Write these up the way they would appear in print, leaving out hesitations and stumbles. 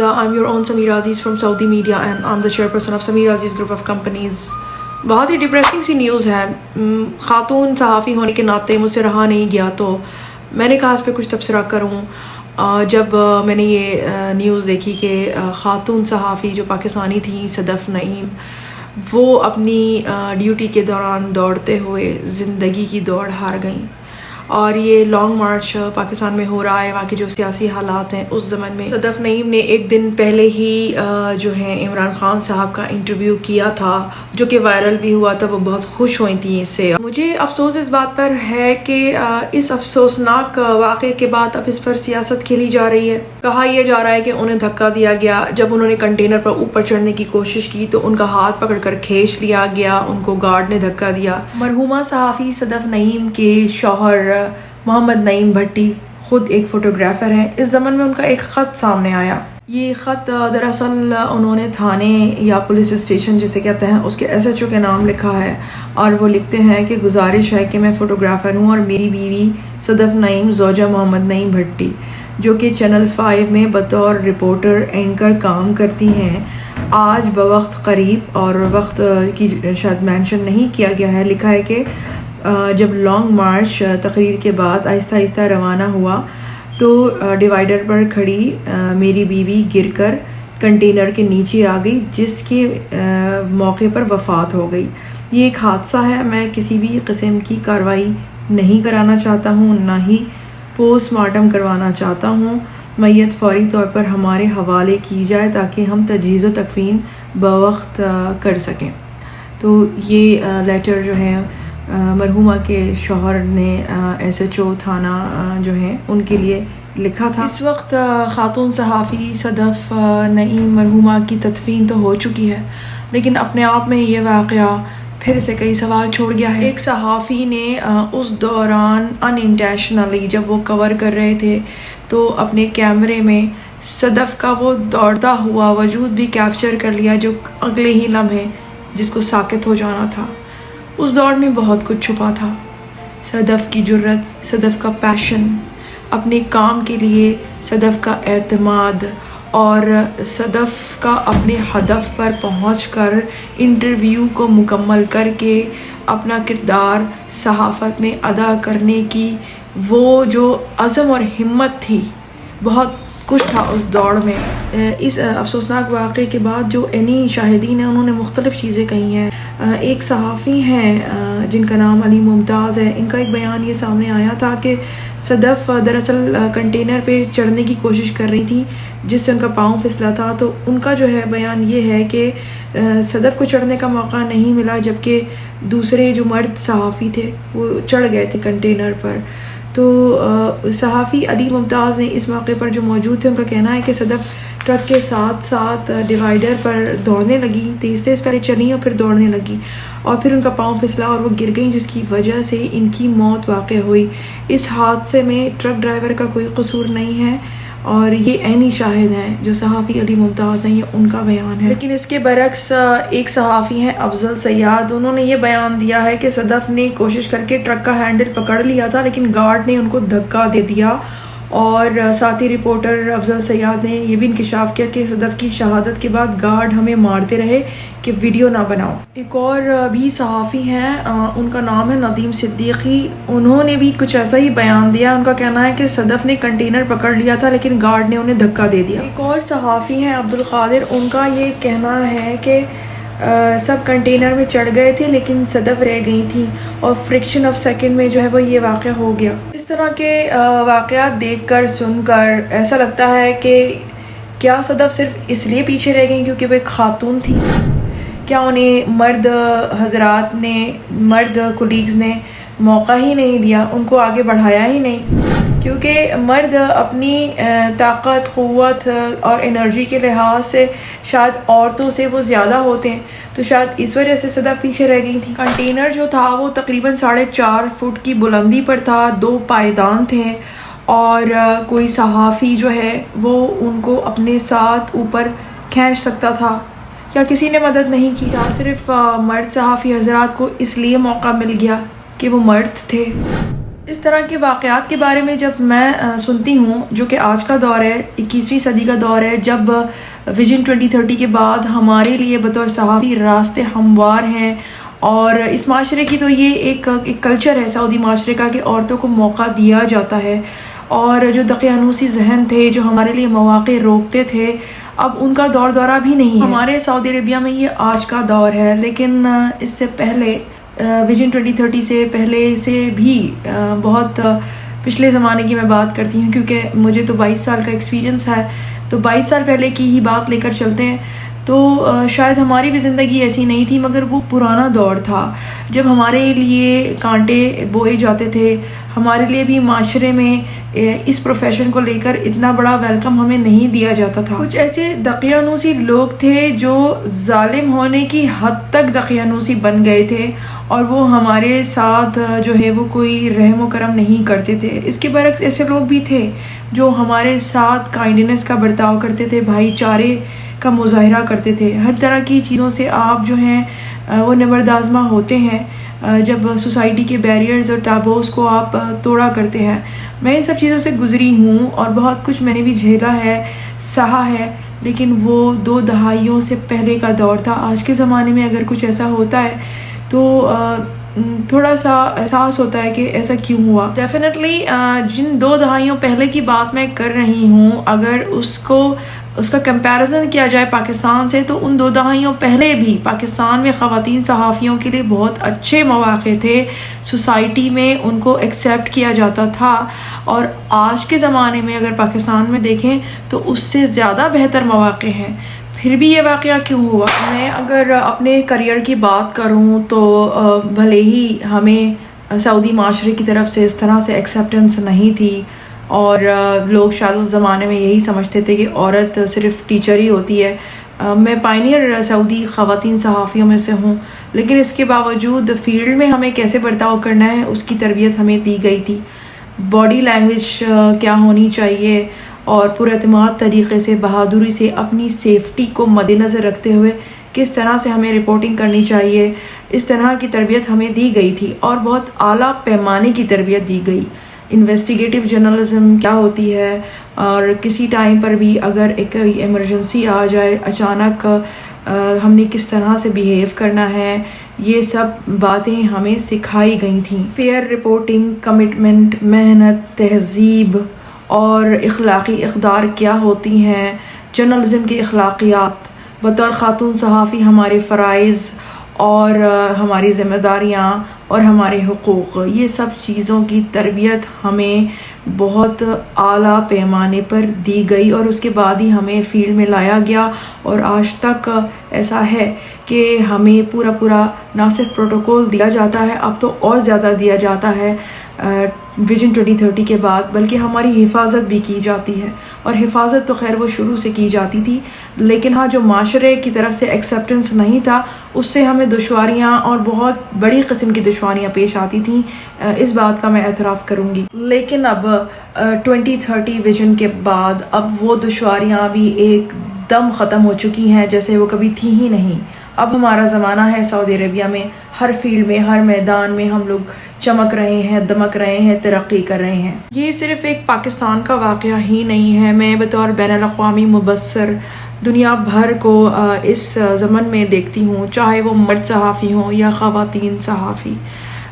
I'm your own Sameera Aziz from Saudi Media and I'm the chairperson of Sameera Aziz Group of Companies. بہت ہی depressing سی news ہے. خاتون صحافی ہونے کے ناطے مجھ سے رہا نہیں گیا تو میں نے کہا اس پہ کچھ تبصرہ کروں. جب میں نے یہ نیوز دیکھی کہ خاتون صحافی جو پاکستانی تھیں صدف نعیم، وہ اپنی ڈیوٹی کے دوران دوڑتے ہوئے زندگی کی دوڑ ہار گئیں، اور یہ لانگ مارچ پاکستان میں ہو رہا ہے. وہاں کے جو سیاسی حالات ہیں اس زمن میں صدف نعیم نے ایک دن پہلے ہی جو ہے عمران خان صاحب کا انٹرویو کیا تھا، جو کہ وائرل بھی ہوا تھا. وہ بہت خوش ہوئی تھیں اس سے. مجھے افسوس اس بات پر ہے کہ اس افسوسناک واقعے کے بعد اب اس پر سیاست کھیلی جا رہی ہے. کہا یہ جا رہا ہے کہ انہیں دھکا دیا گیا. جب انہوں نے کنٹینر پر اوپر چڑھنے کی کوشش کی تو ان کا ہاتھ پکڑ کر کھینچ لیا گیا، ان کو گارڈ نے دھکا دیا. مرحومہ صحافی صدف نعیم کے شوہر محمد نعیم بھٹی خود ایک فوٹوگرافر ہیں. اس زمن میں ان کا ایک خط سامنے آیا. یہ خط دراصل انہوں نے تھانے یا پولیس اسٹیشن جسے کہتے ہیں اس کے SHO کے نام لکھا ہے، اور وہ لکھتے ہیں کہ گزارش ہے کہ میں فوٹوگرافر ہوں اور میری بیوی صدف نعیم زوجہ محمد نعیم بھٹی، جو کہ چینل 5 میں بطور رپورٹر اینکر کام کرتی ہیں، آج بوقت قریب، اور وقت کی شاید مینشن نہیں کیا گیا ہے، لکھا ہے کہ جب لانگ مارچ تقریر کے بعد آہستہ آہستہ روانہ ہوا تو ڈیوائیڈر پر کھڑی میری بیوی گر کر کنٹینر کے نیچے آ گئی، جس کے موقع پر وفات ہو گئی. یہ ایک حادثہ ہے. میں کسی بھی قسم کی کارروائی نہیں کرانا چاہتا ہوں، نہ ہی پوسٹ مارٹم کروانا چاہتا ہوں. میت فوری طور پر ہمارے حوالے کی جائے تاکہ ہم تجہیز و تکفین بوقت کر سکیں. تو یہ لیٹر جو ہے مرحومہ کے شوہر نے SHO تھانہ جو ہے ان کے لیے لکھا تھا. اس وقت خاتون صحافی صدف نعیم مرحومہ کی تدفین تو ہو چکی ہے، لیکن اپنے آپ میں یہ واقعہ پھر سے کئی سوال چھوڑ گیا ہے. ایک صحافی نے اس دوران انٹینشنلی جب وہ کور کر رہے تھے تو اپنے کیمرے میں صدف کا وہ دوڑتا ہوا وجود بھی کیپچر کر لیا، جو اگلے ہی لمحے جس کو ساکت ہو جانا تھا. اس دوڑ میں بہت کچھ چھپا تھا. صدف کی جرت، صدف کا پیشن اپنے کام کے لیے، صدف کا اعتماد، اور صدف کا اپنے ہدف پر پہنچ کر انٹرویو کو مکمل کر کے اپنا کردار صحافت میں ادا کرنے کی وہ جو عزم اور ہمت تھی. بہت کچھ تھا اس دوڑ میں. اس افسوسناک واقعے کے بعد جو عینی شاہدین ہیں انہوں نے مختلف چیزیں کہی ہیں. ایک صحافی ہیں جن کا نام علی ممتاز ہے، ان کا ایک بیان یہ سامنے آیا تھا کہ صدف دراصل کنٹینر پہ چڑھنے کی کوشش کر رہی تھی جس سے ان کا پاؤں پھسلا تھا. تو ان کا جو ہے بیان یہ ہے کہ صدف کو چڑھنے کا موقع نہیں ملا، جبکہ دوسرے جو مرد صحافی تھے وہ چڑھ گئے تھے کنٹینر پر. تو صحافی علی ممتاز نے اس موقع پر جو موجود تھے ان کا کہنا ہے کہ صدف ٹرک کے ساتھ ساتھ ڈیوائیڈر پر دوڑنے لگی، تیز پہلے چلی اور پھر دوڑنے لگی، اور پھر ان کا پاؤں پھسلا اور وہ گر گئیں، جس کی وجہ سے ان کی موت واقع ہوئی. اس حادثے میں ٹرک ڈرائیور کا کوئی قصور نہیں ہے، اور یہ عینی شاہد ہیں جو صحافی علی ممتاز ہیں، یہ ان کا بیان ہے. لیکن اس کے برعکس ایک صحافی ہیں افضل سیاد، انہوں نے یہ بیان دیا ہے کہ صدف نے کوشش کر کے ٹرک کا ہینڈل پکڑ لیا تھا لیکن گارڈ نے ان کو دھکا دے دیا. اور ساتھی رپورٹر افضل سیاد نے یہ بھی انکشاف کیا کہ صدف کی شہادت کے بعد گارڈ ہمیں مارتے رہے کہ ویڈیو نہ بناؤ. ایک اور بھی صحافی ہیں، ان کا نام ہے ندیم صدیقی، انہوں نے بھی کچھ ایسا ہی بیان دیا. ان کا کہنا ہے کہ صدف نے کنٹینر پکڑ لیا تھا لیکن گارڈ نے انہیں دھکا دے دیا. ایک اور صحافی ہیں عبدالقادر، ان کا یہ کہنا ہے کہ سب کنٹینر میں چڑھ گئے تھے لیکن صدف رہ گئی تھی، اور فریکشن آف سیکنڈ میں جو ہے وہ یہ واقعہ ہو گیا. اس طرح کے واقعات دیکھ کر سن کر ایسا لگتا ہے کہ کیا صدف صرف اس لیے پیچھے رہ گئیں کیونکہ وہ ایک خاتون تھی؟ کیا انہیں مرد حضرات نے، مرد کولیگز نے موقع ہی نہیں دیا، ان کو آگے بڑھایا ہی نہیں؟ کیونکہ مرد اپنی طاقت، قوت اور انرجی کے لحاظ سے شاید عورتوں سے وہ زیادہ ہوتے ہیں، تو شاید اس وجہ سے صدف پیچھے رہ گئی تھی. کنٹینر جو تھا وہ تقریباً 4.5 فٹ کی بلندی پر تھا، 2 پائیدان تھے، اور کوئی صحافی جو ہے وہ ان کو اپنے ساتھ اوپر کھینچ سکتا تھا. کیا کسی نے مدد نہیں کی؟ کیا صرف مرد صحافی حضرات کو اس لیے موقع مل گیا کہ وہ مرد تھے؟ اس طرح کے واقعات کے بارے میں جب میں سنتی ہوں، جو کہ آج کا دور ہے، 21ویں صدی کا دور ہے، جب ویژن 2030 کے بعد ہمارے لیے بطور صحافی راستے ہموار ہیں، اور اس معاشرے کی تو یہ ایک کلچر ہے سعودی معاشرے کا کہ عورتوں کو موقع دیا جاتا ہے، اور جو دقیانوسی ذہن تھے جو ہمارے لیے مواقع روکتے تھے، اب ان کا دور دورہ بھی نہیں ہے۔ ہمارے سعودی عربیہ میں یہ آج کا دور ہے، لیکن اس سے پہلے ویژن 2030 سے پہلے سے بھی بہت پچھلے زمانے کی میں بات کرتی ہوں، کیونکہ مجھے تو 22 سال کا ایکسپیرینس ہے، تو 22 سال پہلے کی ہی بات لے کر چلتے ہیں۔ تو شاید ہماری بھی زندگی ایسی نہیں تھی، مگر وہ پرانا دور تھا جب ہمارے لیے کانٹے بوئے جاتے تھے، ہمارے لیے بھی معاشرے میں اس پروفیشن کو لے کر اتنا بڑا ویلکم ہمیں نہیں دیا جاتا تھا۔ کچھ ایسے دقیانوسی لوگ تھے جو ظالم ہونے کی حد تک دقیانوسی بن گئے تھے، اور وہ ہمارے ساتھ جو ہے وہ کوئی رحم و کرم نہیں کرتے تھے۔ اس کے برعکس ایسے لوگ بھی تھے جو ہمارے ساتھ کائنڈنس کا برتاؤ کرتے تھے، بھائی چارے کا مظاہرہ کرتے تھے۔ ہر طرح کی چیزوں سے آپ جو ہیں وہ نبردآزما ہوتے ہیں جب سوسائٹی کے بیریئرز اور ٹابوز کو آپ توڑا کرتے ہیں۔ میں ان سب چیزوں سے گزری ہوں اور بہت کچھ میں نے بھی جھیلا ہے، سہا ہے، لیکن وہ 2 دہائیوں سے پہلے کا دور تھا۔ آج کے زمانے میں اگر کچھ ایسا ہوتا ہے تو تھوڑا سا احساس ہوتا ہے کہ ایسا کیوں ہوا۔ ڈیفینیٹلی جن 2 دہائیوں پہلے کی بات میں کر رہی ہوں، اگر اس کا کمپیریزن کیا جائے پاکستان سے، تو ان 2 دہائیوں پہلے بھی پاکستان میں خواتین صحافیوں کے لیے بہت اچھے مواقع تھے، سوسائٹی میں ان کو ایکسیپٹ کیا جاتا تھا، اور آج کے زمانے میں اگر پاکستان میں دیکھیں تو اس سے زیادہ بہتر مواقع ہیں۔ پھر بھی یہ واقعہ کیوں ہوا؟ میں اگر اپنے کریئر کی بات کروں تو بھلے ہی ہمیں سعودی معاشرے کی طرف سے اس طرح سے ایکسیپٹنس نہیں تھی، اور لوگ شاید اس زمانے میں یہی سمجھتے تھے کہ عورت صرف ٹیچر ہی ہوتی ہے۔ میں پائنیئر سعودی خواتین صحافیوں میں سے ہوں، لیکن اس کے باوجود فیلڈ میں ہمیں کیسے برتاؤ کرنا ہے اس کی تربیت ہمیں دی گئی تھی۔ باڈی لینگویج کیا ہونی چاہیے، اور پراعتماد طریقے سے، بہادری سے، اپنی سیفٹی کو مد نظر رکھتے ہوئے کس طرح سے ہمیں رپورٹنگ کرنی چاہیے، اس طرح کی تربیت ہمیں دی گئی تھی، اور بہت اعلیٰ پیمانے کی تربیت دی گئی۔ انویسٹیگیٹو جرنلزم کیا ہوتی ہے، اور کسی ٹائم پر بھی اگر ایک ایمرجنسی آ جائے اچانک، ہم نے کس طرح سے بیہیو کرنا ہے، یہ سب باتیں ہمیں سکھائی گئی تھیں۔ فیئر رپورٹنگ، کمٹمنٹ، محنت، تہذیب اور اخلاقی اقدار کیا ہوتی ہیں، جرنلزم کی اخلاقیات، بطور خاتون صحافی ہمارے فرائض اور ہماری ذمہ داریاں اور ہمارے حقوق، یہ سب چیزوں کی تربیت ہمیں بہت اعلیٰ پیمانے پر دی گئی، اور اس کے بعد ہی ہمیں فیلڈ میں لایا گیا، اور آج تک ایسا ہے کہ ہمیں پورا نہ صرف پروٹوکول دیا جاتا ہے، اب تو اور زیادہ دیا جاتا ہے ویژن 2030 کے بعد، بلکہ ہماری حفاظت بھی کی جاتی ہے، اور حفاظت تو خیر وہ شروع سے کی جاتی تھی، لیکن ہاں جو معاشرے کی طرف سے ایکسیپٹنس نہیں تھا، اس سے ہمیں دشواریاں اور بہت بڑی قسم کی دشواریاں پیش آتی تھیں، اس بات کا میں اعتراف کروں گی۔ لیکن اب 2030 ویژن کے بعد اب وہ دشواریاں بھی ایک دم ختم ہو چکی ہیں، جیسے وہ کبھی تھی ہی نہیں۔ اب ہمارا زمانہ ہے سعودی عربیہ میں، ہر فیلڈ میں، ہر میدان میں ہم لوگ چمک رہے ہیں، دمک رہے ہیں، ترقی کر رہے ہیں۔ یہ صرف ایک پاکستان کا واقعہ ہی نہیں ہے، میں بطور بین الاقوامی مبصر دنیا بھر کو اس ضمن میں دیکھتی ہوں، چاہے وہ مرد صحافی ہوں یا خواتین صحافی۔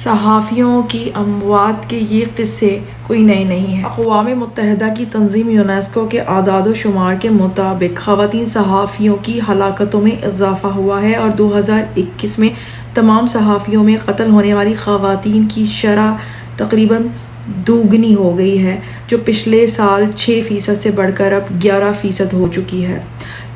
صحافیوں کی اموات کے یہ قصے کوئی نئے نہیں ہیں۔ اقوام متحدہ کی تنظیم یونیسکو کے اعداد و شمار کے مطابق خواتین صحافیوں کی ہلاکتوں میں اضافہ ہوا ہے، اور 2021 میں تمام صحافیوں میں قتل ہونے والی خواتین کی شرح تقریباً دوگنی ہو گئی ہے، جو پچھلے سال 6% سے بڑھ کر اب 11% ہو چکی ہے۔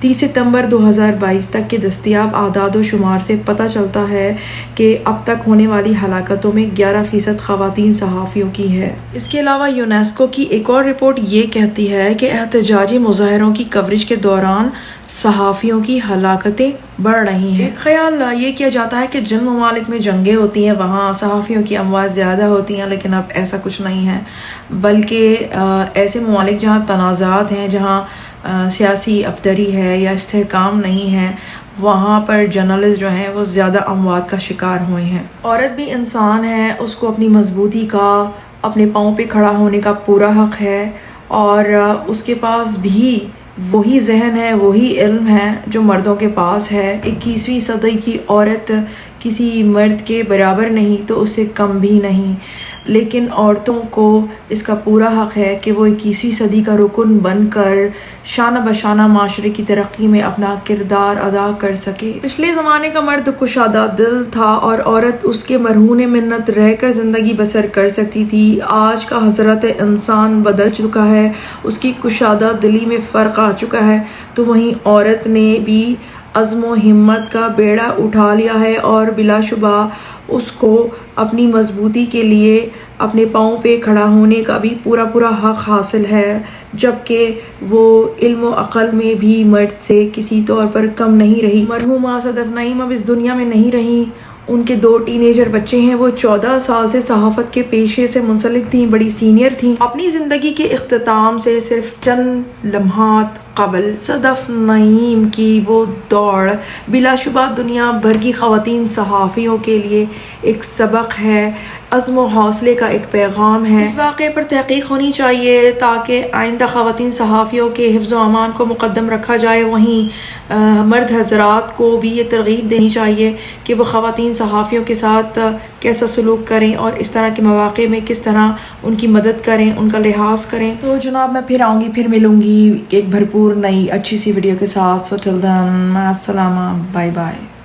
30 ستمبر 2022 تک کے دستیاب اعداد و شمار سے پتہ چلتا ہے کہ اب تک ہونے والی ہلاکتوں میں 11% خواتین صحافیوں کی ہے۔ اس کے علاوہ یونیسکو کی ایک اور رپورٹ یہ کہتی ہے کہ احتجاجی مظاہروں کی کوریج کے دوران صحافیوں کی ہلاکتیں بڑھ رہی ہیں۔ ایک خیال یہ کیا جاتا ہے کہ جن ممالک میں جنگیں ہوتی ہیں وہاں صحافیوں کی اموات زیادہ ہوتی ہیں، لیکن اب ایسا کچھ نہیں ہے، بلکہ ایسے ممالک جہاں تنازعات ہیں، جہاں سیاسی ابتری ہے یا استحکام نہیں ہے، وہاں پر جرنلسٹ جو ہیں وہ زیادہ اموات کا شکار ہوئے ہیں۔ عورت بھی انسان ہے، اس کو اپنی مضبوطی کا اپنے پاؤں پہ کھڑا ہونے کا پورا حق ہے، اور اس کے پاس بھی وہی ذہن ہے، وہی علم ہے جو مردوں کے پاس ہے۔ 21ویں صدی کی عورت کسی مرد کے برابر نہیں تو اس سے کم بھی نہیں، لیکن عورتوں کو اس کا پورا حق ہے کہ وہ 21ویں صدی کا رکن بن کر شانہ بشانہ معاشرے کی ترقی میں اپنا کردار ادا کر سکے۔ پچھلے زمانے کا مرد کشادہ دل تھا اور عورت اس کے مرہون منت رہ کر زندگی بسر کر سکتی تھی۔ آج کا حضرت انسان بدل چکا ہے، اس کی کشادہ دلی میں فرق آ چکا ہے، تو وہیں عورت نے بھی عزم و ہمت کا بیڑا اٹھا لیا ہے، اور بلا شبہ اس کو اپنی مضبوطی کے لیے اپنے پاؤں پہ کھڑا ہونے کا بھی پورا حق حاصل ہے، جبکہ وہ علم و عقل میں بھی مرد سے کسی طور پر کم نہیں رہی۔ مرحومہ صدف نعیم اب اس دنیا میں نہیں رہیں۔ ان کے 2 ٹین ایجر بچے ہیں۔ وہ 14 سال سے صحافت کے پیشے سے منسلک تھیں، بڑی سینئر تھیں۔ اپنی زندگی کے اختتام سے صرف چند لمحات قبل صدف نعیم کی وہ دوڑ بلا شبہ دنیا بھر کی خواتین صحافیوں کے لیے ایک سبق ہے، عزم و حوصلے کا ایک پیغام ہے۔ اس واقعے پر تحقیق ہونی چاہیے تاکہ آئندہ خواتین صحافیوں کے حفظ و امان کو مقدم رکھا جائے۔ وہیں مرد حضرات کو بھی یہ ترغیب دینی چاہیے کہ وہ خواتین صحافیوں کے ساتھ کیسا سلوک کریں اور اس طرح کے مواقع میں کس طرح ان کی مدد کریں، ان کا لحاظ کریں۔ تو جناب میں پھر آؤں گی، پھر ملوں گی ایک بھرپور نئی اچھی سی ویڈیو کے ساتھ۔ سو ٹل دین، مع السلامہ، بائے بائے۔